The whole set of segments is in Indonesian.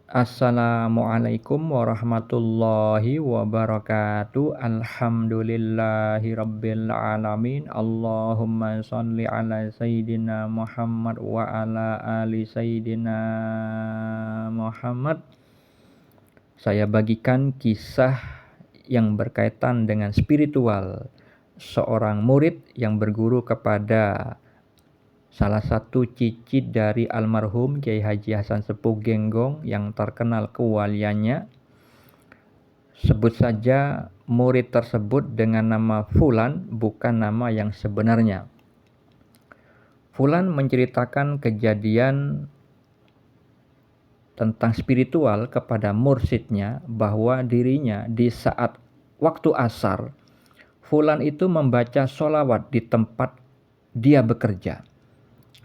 Assalamualaikum warahmatullahi wabarakatuh. Alhamdulillahi rabbil alamin. Allahumma sholli ala sayyidina Muhammad wa ala ali sayyidina Muhammad. Saya bagikan kisah yang berkaitan dengan spiritual seorang murid yang berguru kepada salah satu cicit dari almarhum Kiai Haji Hasan Sepuh Genggong yang terkenal kewaliannya. Sebut saja murid tersebut dengan nama Fulan, bukan nama yang sebenarnya. Fulan menceritakan kejadian tentang spiritual kepada mursyidnya bahwa dirinya di saat waktu asar, Fulan itu membaca sholawat di tempat dia bekerja.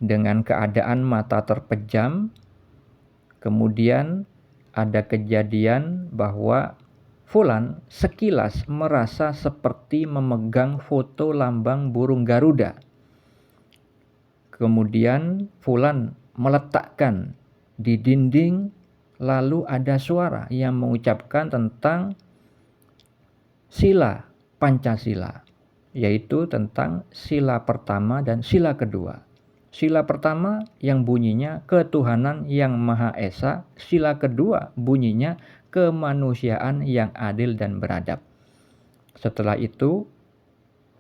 Dengan keadaan mata terpejam, kemudian ada kejadian bahwa Fulan sekilas merasa seperti memegang foto lambang burung Garuda. Kemudian Fulan meletakkan di dinding, lalu ada suara yang mengucapkan tentang sila Pancasila, yaitu tentang sila pertama dan sila kedua. Sila pertama yang bunyinya ketuhanan yang Maha Esa, sila kedua bunyinya kemanusiaan yang adil dan beradab. Setelah itu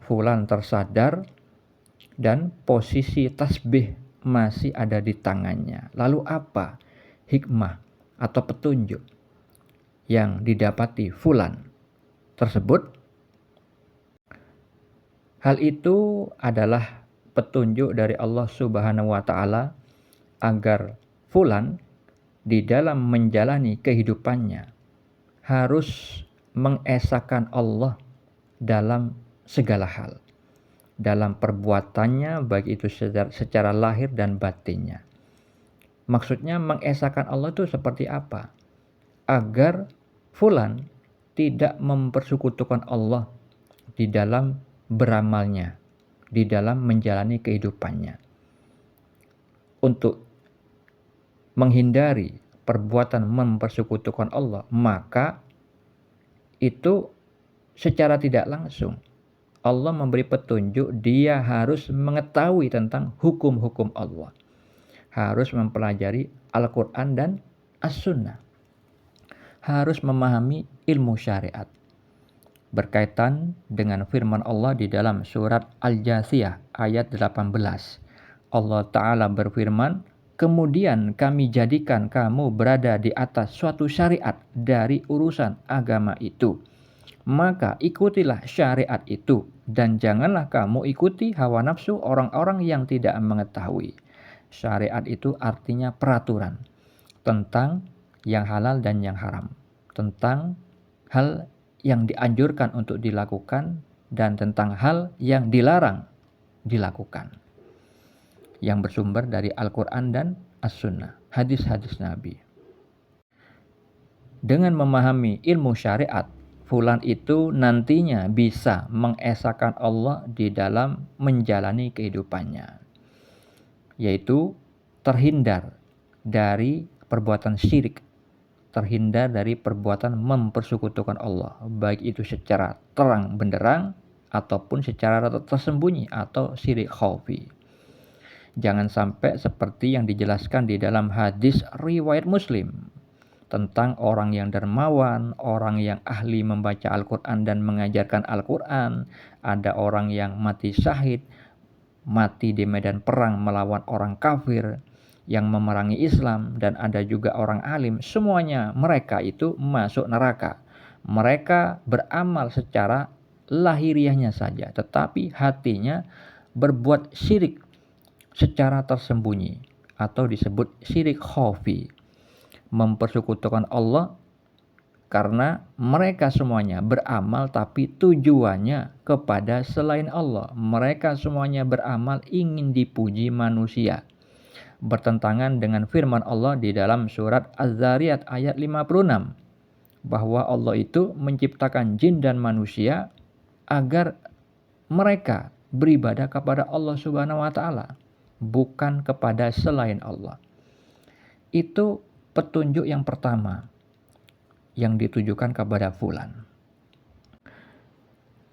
Fulan tersadar dan posisi tasbih masih ada di tangannya. Lalu apa hikmah atau petunjuk yang didapati Fulan tersebut? Hal itu adalah petunjuk dari Allah Subhanahu wa Ta'ala agar Fulan di dalam menjalani kehidupannya harus mengesahkan Allah dalam segala hal, dalam perbuatannya, baik itu secara lahir dan batinnya. Maksudnya mengesahkan Allah itu seperti apa? Agar Fulan tidak mempersekutukan Allah di dalam beramalnya, di dalam menjalani kehidupannya. Untuk menghindari perbuatan mempersekutukan Allah, maka itu secara tidak langsung Allah memberi petunjuk dia harus mengetahui tentang hukum-hukum Allah, harus mempelajari Al-Quran dan As-Sunnah, harus memahami ilmu syariat. Berkaitan dengan firman Allah di dalam surat Al-Jathiyah ayat 18. Allah Ta'ala berfirman, kemudian kami jadikan kamu berada di atas suatu syariat dari urusan agama itu. Maka ikutilah syariat itu dan janganlah kamu ikuti hawa nafsu orang-orang yang tidak mengetahui. Syariat itu artinya peraturan tentang yang halal dan yang haram, tentang hal yang dianjurkan untuk dilakukan dan tentang hal yang dilarang dilakukan, yang bersumber dari Al-Quran dan As-Sunnah, hadis-hadis Nabi. Dengan memahami ilmu syariat, Fulan itu nantinya bisa mengesahkan Allah di dalam menjalani kehidupannya, yaitu terhindar dari perbuatan syirik, terhindar dari perbuatan mempersekutukan Allah, baik itu secara terang benderang ataupun secara tersembunyi atau syirik khafi. Jangan sampai seperti yang dijelaskan di dalam hadis riwayat Muslim tentang orang yang dermawan, orang yang ahli membaca Al-Quran dan mengajarkan Al-Quran. Ada orang yang mati syahid, mati di medan perang melawan orang kafir yang memerangi Islam, dan ada juga orang alim. Semuanya mereka itu masuk neraka. Mereka beramal secara lahiriahnya saja, tetapi hatinya berbuat syirik secara tersembunyi atau disebut syirik khafi, mempersekutukan Allah, karena mereka semuanya beramal tapi tujuannya kepada selain Allah. Mereka semuanya beramal ingin dipuji manusia, bertentangan dengan firman Allah di dalam surat Az-Zariyat ayat 56, bahwa Allah itu menciptakan jin dan manusia agar mereka beribadah kepada Allah Subhanahu wa Ta'ala, bukan kepada selain Allah. Itu petunjuk yang pertama yang ditujukan kepada fulan.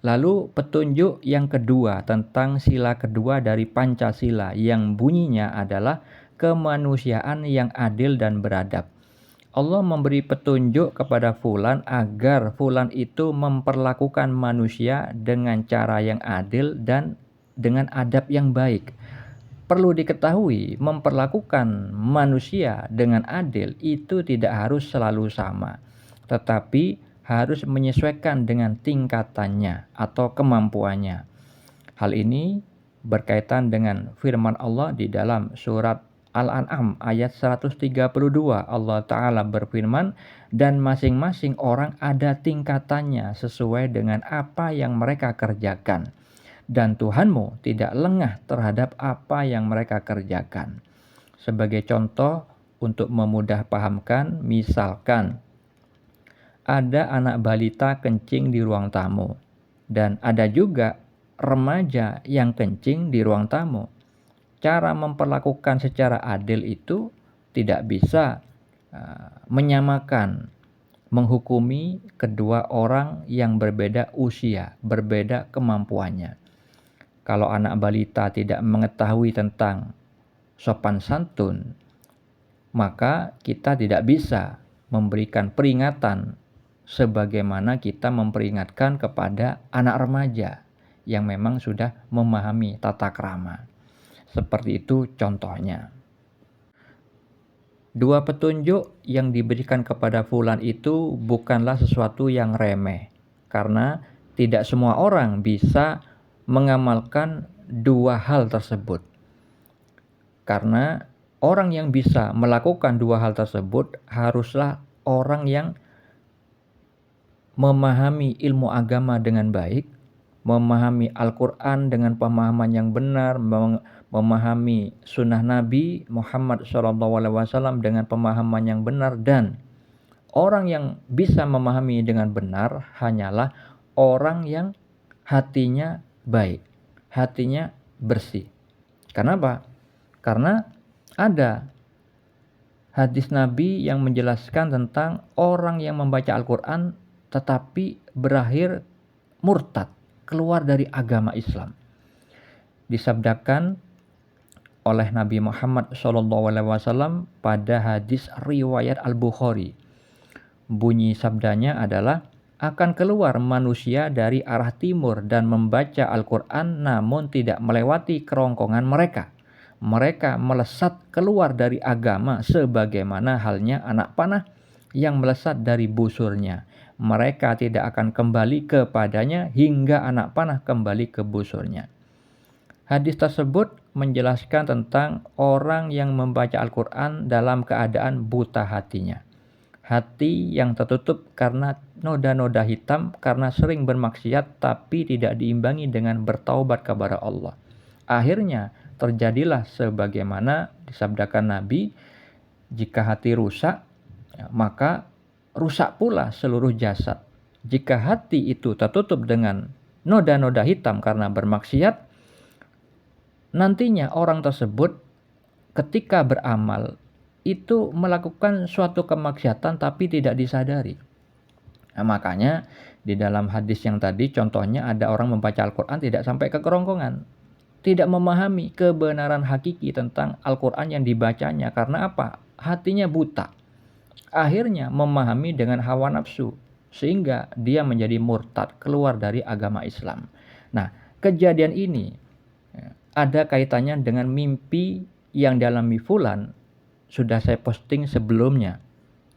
Lalu petunjuk yang kedua tentang sila kedua dari Pancasila yang bunyinya adalah kemanusiaan yang adil dan beradab. Allah memberi petunjuk kepada fulan agar fulan itu memperlakukan manusia dengan cara yang adil dan dengan adab yang baik. Perlu diketahui, memperlakukan manusia dengan adil itu tidak harus selalu sama, tetapi harus menyesuaikan dengan tingkatannya atau kemampuannya. Hal ini berkaitan dengan firman Allah di dalam surat Al-An'am ayat 132. Allah Ta'ala berfirman, dan masing-masing orang ada tingkatannya sesuai dengan apa yang mereka kerjakan. Dan Tuhanmu tidak lengah terhadap apa yang mereka kerjakan. Sebagai contoh untuk memudah pahamkan, misalkan ada anak balita kencing di ruang tamu dan ada juga remaja yang kencing di ruang tamu. Cara memperlakukan secara adil itu tidak bisa menyamakan, menghukumi kedua orang yang berbeda usia, berbeda kemampuannya. Kalau anak balita tidak mengetahui tentang sopan santun, maka kita tidak bisa memberikan peringatan sebagaimana kita memperingatkan kepada anak remaja yang memang sudah memahami tata krama. Seperti itu contohnya. Dua petunjuk yang diberikan kepada fulan itu bukanlah sesuatu yang remeh, karena tidak semua orang bisa mengamalkan dua hal tersebut. Karena orang yang bisa melakukan dua hal tersebut haruslah orang yang memahami ilmu agama dengan baik, memahami Al-Quran dengan pemahaman yang benar, memahami sunnah Nabi Muhammad SAW dengan pemahaman yang benar, dan orang yang bisa memahami dengan benar hanyalah orang yang hatinya baik, hatinya bersih. Kenapa? Karena ada hadis Nabi yang menjelaskan tentang orang yang membaca Al-Quran tetapi berakhir murtad, keluar dari agama Islam. Disabdakan oleh Nabi Muhammad SAW pada hadis riwayat Al-Bukhari. Bunyi sabdanya adalah, akan keluar manusia dari arah timur dan membaca Al-Quran namun tidak melewati kerongkongan mereka. Mereka melesat keluar dari agama sebagaimana halnya anak panah yang melesat dari busurnya. Mereka tidak akan kembali kepadanya hingga anak panah kembali ke busurnya. Hadis tersebut menjelaskan tentang orang yang membaca Al-Quran dalam keadaan buta hatinya. Hati yang tertutup karena noda-noda hitam, karena sering bermaksiat tapi tidak diimbangi dengan bertaubat kepada Allah. Akhirnya terjadilah sebagaimana disabdakan Nabi, jika hati rusak, maka rusak pula seluruh jasad. Jika hati itu tertutup dengan noda-noda hitam karena bermaksiat, nantinya orang tersebut ketika beramal itu melakukan suatu kemaksiatan tapi tidak disadari. Nah, makanya di dalam hadis yang tadi contohnya ada orang membaca Al-Quran tidak sampai ke kerongkongan, tidak memahami kebenaran hakiki tentang Al-Quran yang dibacanya. Karena apa? Hatinya buta. Akhirnya memahami dengan hawa nafsu, sehingga dia menjadi murtad, keluar dari agama Islam. Nah, kejadian ini ada kaitannya dengan mimpi yang dialami fulan. Sudah saya posting sebelumnya,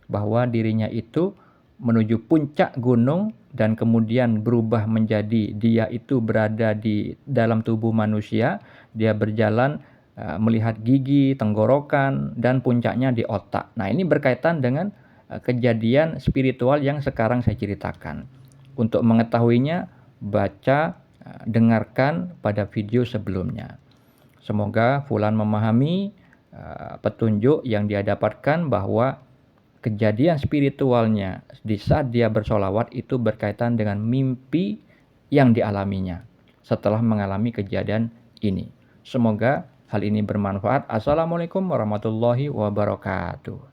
bahwa dirinya itu menuju puncak gunung dan kemudian berubah menjadi dia itu berada di dalam tubuh manusia. Dia berjalan melihat gigi, tenggorokan, dan puncaknya di otak. Nah, ini berkaitan dengan kejadian spiritual yang sekarang saya ceritakan. Untuk mengetahuinya, baca, dengarkan pada video sebelumnya. Semoga fulan memahami petunjuk yang dia dapatkan, bahwa kejadian spiritualnya di saat dia bersolawat itu berkaitan dengan mimpi yang dialaminya setelah mengalami kejadian ini. Semoga hal ini bermanfaat. Assalamualaikum warahmatullahi wabarakatuh.